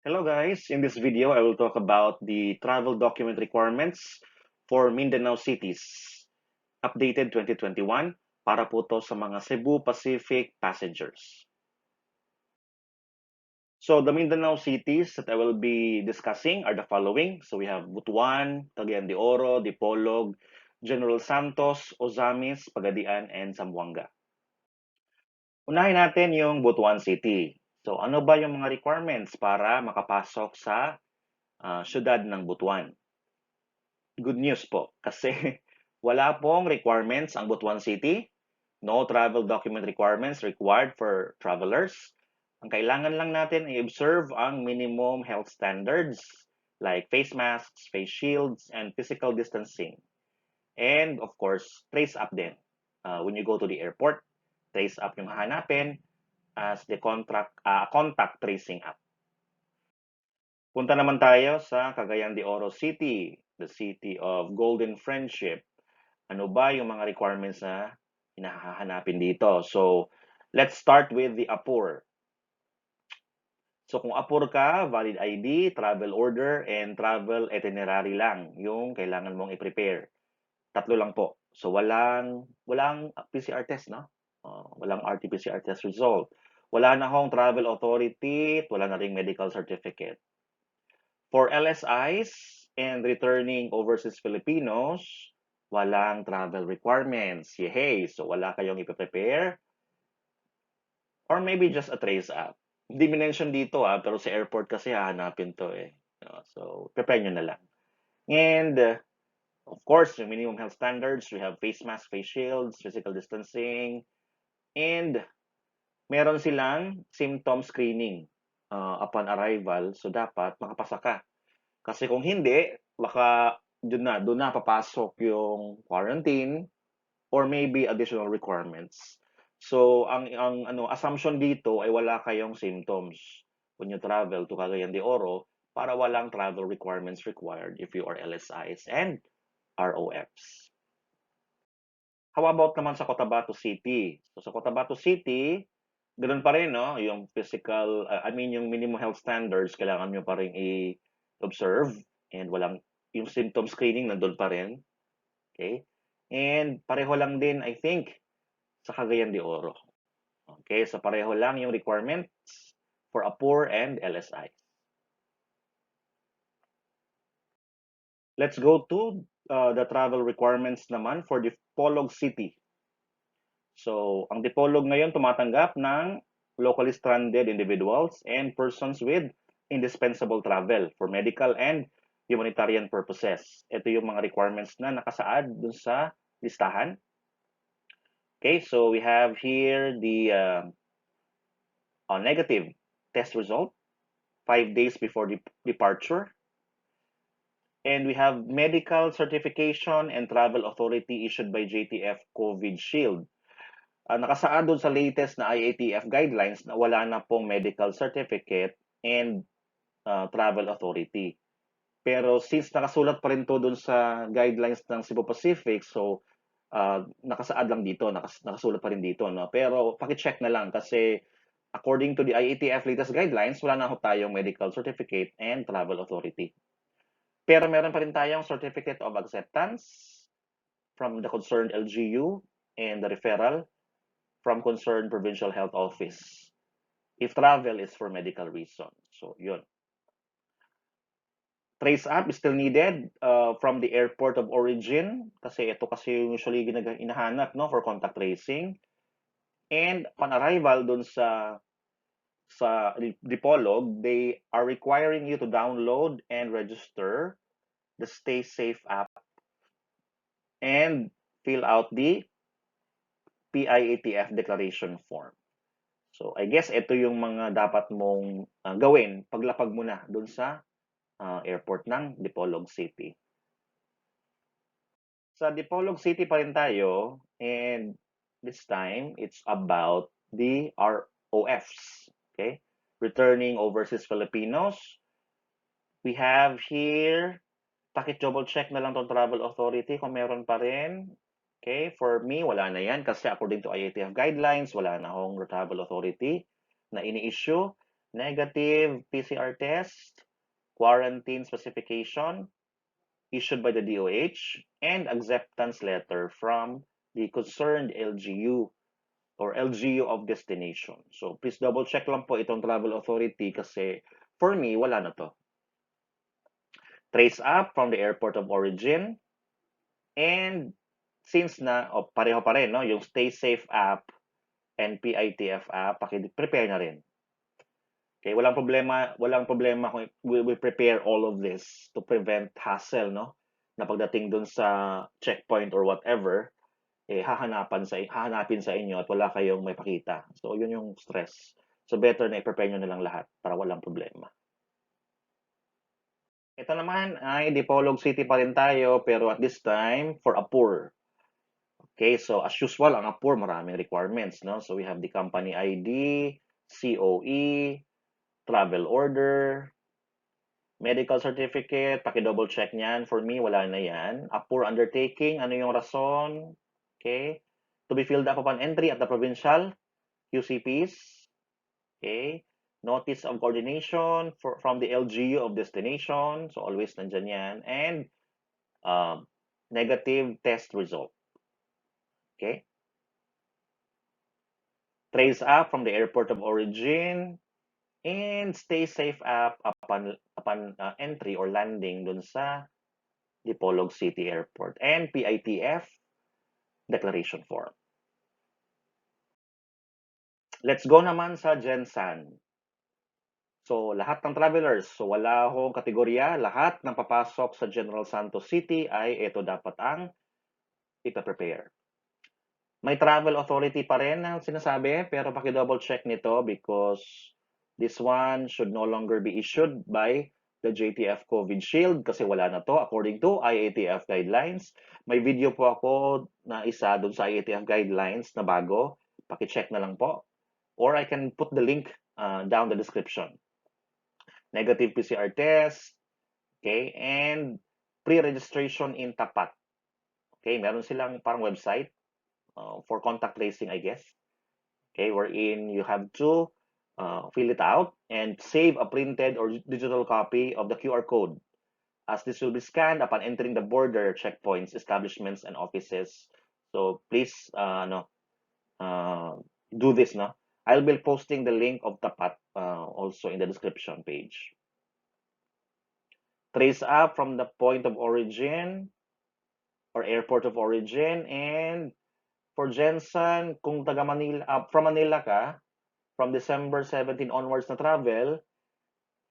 Hello guys, in this video I will talk about the travel document requirements for Mindanao Cities, updated 2021 para po to sa mga Cebu Pacific passengers. So the Mindanao cities that I will be discussing are the following. So we have Butuan, Cagayan de Oro, Dipolog, General Santos, Ozamiz, Pagadian, and Zamboanga. Unahin natin yung Butuan City. So ano ba yung mga requirements para makapasok sa syudad ng Butuan? Good news po kasi wala pong requirements ang Butuan City. No travel document requirements required for travelers. Ang kailangan lang natin ay observe ang minimum health standards like face masks, face shields, and physical distancing. And of course, trace up din. When you go to the airport, trace up yung hahanapin as the contact tracing app. Punta naman tayo sa Cagayan de Oro City, the city of golden friendship. Ano ba yung mga requirements na hinahanapin dito? So, let's start with the APUR. So, kung APUR ka, valid ID, travel order, and travel itinerary lang yung kailangan mong i-prepare. Tatlo lang po. So, walang PCR test, no? Walang RT-PCR test result. Wala na hong travel authority, wala na ring medical certificate. For LSIs and returning overseas Filipinos, walang travel requirements. Yehey! So wala kayong ipe-prepare. Or maybe just a trace app. Hindi minention dito pero sa airport kasi hahanapin to eh. So prepare nyo na lang. And of course, yung minimum health standards, we have face mask, face shields, physical distancing, and meron silang symptom screening upon arrival. So dapat makapasa ka. Kasi kung hindi, baka doon na papasok yung quarantine or maybe additional requirements. So ang assumption dito ay wala kayong symptoms when you travel to Cagayan de Oro para walang travel requirements required if you are LSIs and ROFs. How about naman sa Cotabato City? So sa Cotabato City, ganoon pa rin no, yung physical yung minimum health standards kailangan nyo pa rin i-observe and walang yung symptom screening nandoon pa rin. Okay? And pareho lang din I think sa Cagayan de Oro. Okay, so pareho lang yung requirements for APUR and LSI. Let's go to the travel requirements naman for Dipolog City. So, ang Dipolog ngayon tumatanggap ng locally stranded individuals and persons with indispensable travel for medical and humanitarian purposes. Ito yung mga requirements na nakasaad dun sa listahan. Okay, so we have here the negative test result 5 days before departure. And we have medical certification and travel authority issued by JTF COVID Shield. Nakasaad doon sa latest na IATF guidelines na wala na pong medical certificate and travel authority. Pero since nakasulat pa rin to doon sa guidelines ng Cebu Pacific, so nakasaad lang dito, nakasulat pa rin dito. No? Pero paki-check na lang kasi according to the IATF latest guidelines, wala na ho tayong medical certificate and travel authority. Pero meron pa rin tayong certificate of acceptance from the concerned LGU and the referral from concerned provincial health office if travel is for medical reason. So, yun. Trace app is still needed from the airport of origin kasi ito kasi yung usually hinahanap no, for contact tracing. And upon arrival dun sa Dipolog, they are requiring you to download and register the Stay Safe app and fill out the PIATF declaration form. So, I guess ito yung mga dapat mong gawin paglapag mo na dun sa airport ng Dipolog City. Sa Dipolog City pa rin tayo and this time it's about the ROFs. Okay? Returning overseas Filipinos. We have here, double check na lang tong travel authority kung meron pa rin. Okay, for me, wala na yan kasi according to IATF guidelines, wala na akong travel authority na ini-issue. negative PCR test, quarantine specification issued by the DOH, and acceptance letter from the concerned LGU or LGU of destination. So please double check lang po itong travel authority kasi for me, wala na to. Trace up from the airport of origin, and since na pareho pa rin, no, yung Stay Safe app and PITF app, prepare na rin. Okay, walang problema kung we prepare all of this to prevent hassle, no? Na pagdating dun sa checkpoint or whatever, hahanapin sa inyo at wala kayong may pakita. So, yun yung stress. So, better na i-prepare nyo na lang lahat para walang problema. Ito naman ay Dipolog City pa rin tayo, pero at this time, for Apur. Okay, so as usual, ang Apur, maraming requirements, no? So, we have the company ID, COE, travel order, medical certificate, paki-double check niyan. For me, wala na yan. Apur undertaking, ano yung rason? Okay. To be filled up upon entry at the provincial QCPs. Okay. Notice of coordination from the LGU of destination. So, always nandyan yan. And negative test result. Okay. Trace up from the airport of origin and Stay Safe app upon entry or landing dun sa Dipolog City Airport and PITF declaration form. Let's go naman sa Gensan. So, lahat ng travelers, so wala akong kategorya, lahat ng papasok sa General Santos City ay ito dapat ang ipa-prepare. May travel authority pa rin ang sinasabi, pero paki-double check nito because this one should no longer be issued by the JTF COVID Shield kasi wala na to according to IATF guidelines. May video po ako na isa dun sa IATF guidelines na bago. Paki-check na lang po. Or I can put the link down the description. Negative PCR test, okay, and pre-registration in Tapat. Okay, meron silang parang website for contact tracing, I guess. Okay, wherein you have to fill it out and save a printed or digital copy of the QR code, as this will be scanned upon entering the border checkpoints, establishments, and offices. So please, do this, no? I'll be posting the link of Tapat also in the description page. Trace up from the point of origin or airport of origin, and for Jensen, kung taga Manila, from Manila ka, from December 17 onwards na travel,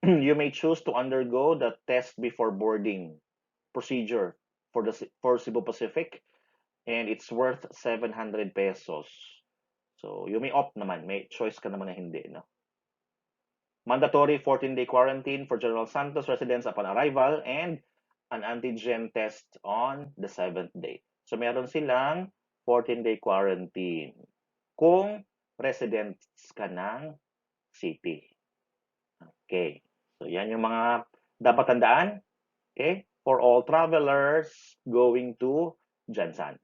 you may choose to undergo the test before boarding procedure for Cebu Pacific, and it's worth 700 pesos. So, you may opt naman. May choice ka naman na hindi, no? Mandatory 14-day quarantine for General Santos residents upon arrival and an antigen test on the 7th day. So, meron silang 14-day quarantine kung residents ka ng city. Okay. So, yan yung mga dapat tandaan. Okay? For all travelers going to Jansan.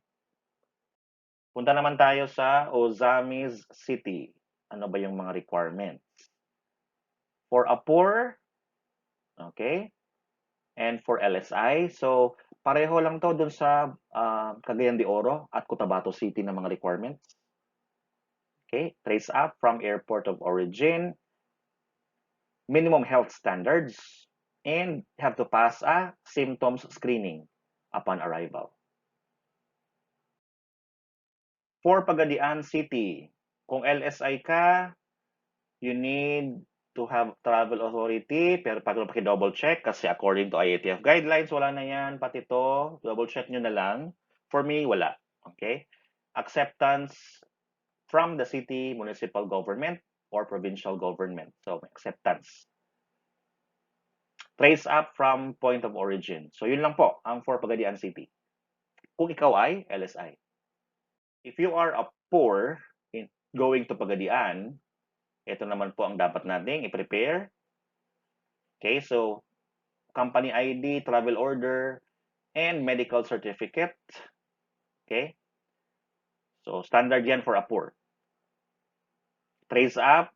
Punta naman tayo sa Ozamiz City. Ano ba yung mga requirements? For Apur, okay, and for LSI, so pareho lang to dun sa Cagayan de Oro at Cotabato City na mga requirements. Okay, trace up from airport of origin, minimum health standards, and have to pass a symptoms screening upon arrival. For Pagadian City, kung LSI ka, you need to have travel authority, pero paki-double check kasi according to IATF guidelines, wala na yan, pati to, double check nyo na lang. For me, wala. Okay? Acceptance from the city, municipal government, or provincial government. So, acceptance. Trace up from point of origin. So, yun lang po ang for Pagadian City. Kung ikaw ay LSI. If you are a poor in going to Pagadian, ito naman po ang dapat nating i-prepare. Okay, so company ID, travel order, and medical certificate. Okay? So standard yan for a poor. Trace up,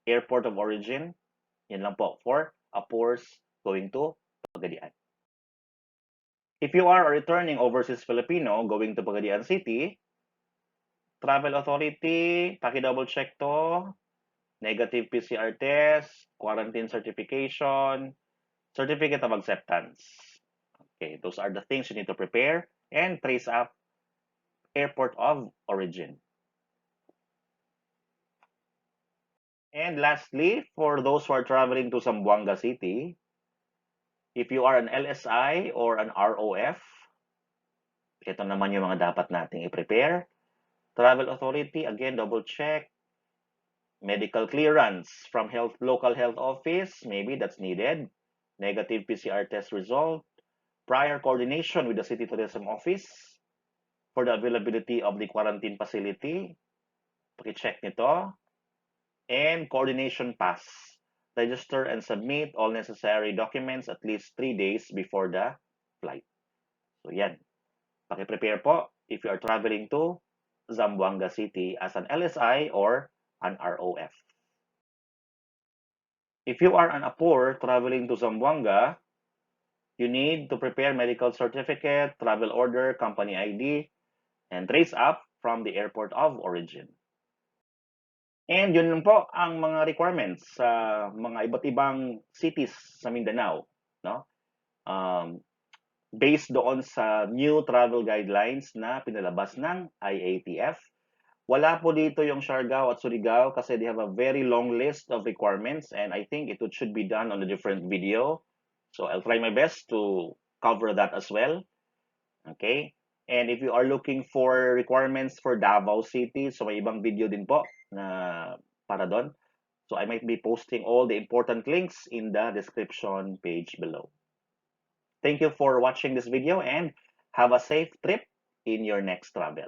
airport of origin, Yan lang po for Apurs going to Pagadian. If you are a returning overseas Filipino going to Pagadian City, travel authority, paki-double check to, negative PCR test, quarantine certification, certificate of acceptance. Okay, those are the things you need to prepare and trace up airport of origin. And lastly, for those who are traveling to Zamboanga City, if you are an LSI or an ROF, ito naman yung mga dapat nating i-prepare. Travel authority, again, double check. Medical clearance from local health office, maybe that's needed. Negative PCR test result. Prior coordination with the city tourism office for the availability of the quarantine facility. Paki-check nito. And coordination pass. Register and submit all necessary documents at least 3 days before the flight. So yan. Paki-prepare po if you are traveling to Zamboanga City as an LSI or an ROF. If you are an APOR traveling to Zamboanga, you need to prepare medical certificate, travel order, company ID, and trace up from the airport of origin. And yun lang po ang mga requirements sa mga iba't ibang cities sa Mindanao, no? Based doon sa new travel guidelines na pinalabas ng IATF. Wala po dito yung Siargao at Surigao kasi they have a very long list of requirements and I think it should be done on a different video. So I'll try my best to cover that as well. Okay? And if you are looking for requirements for Davao City, so may ibang video din po na para doon. So I might be posting all the important links in the description page below. Thank you for watching this video and have a safe trip in your next travel.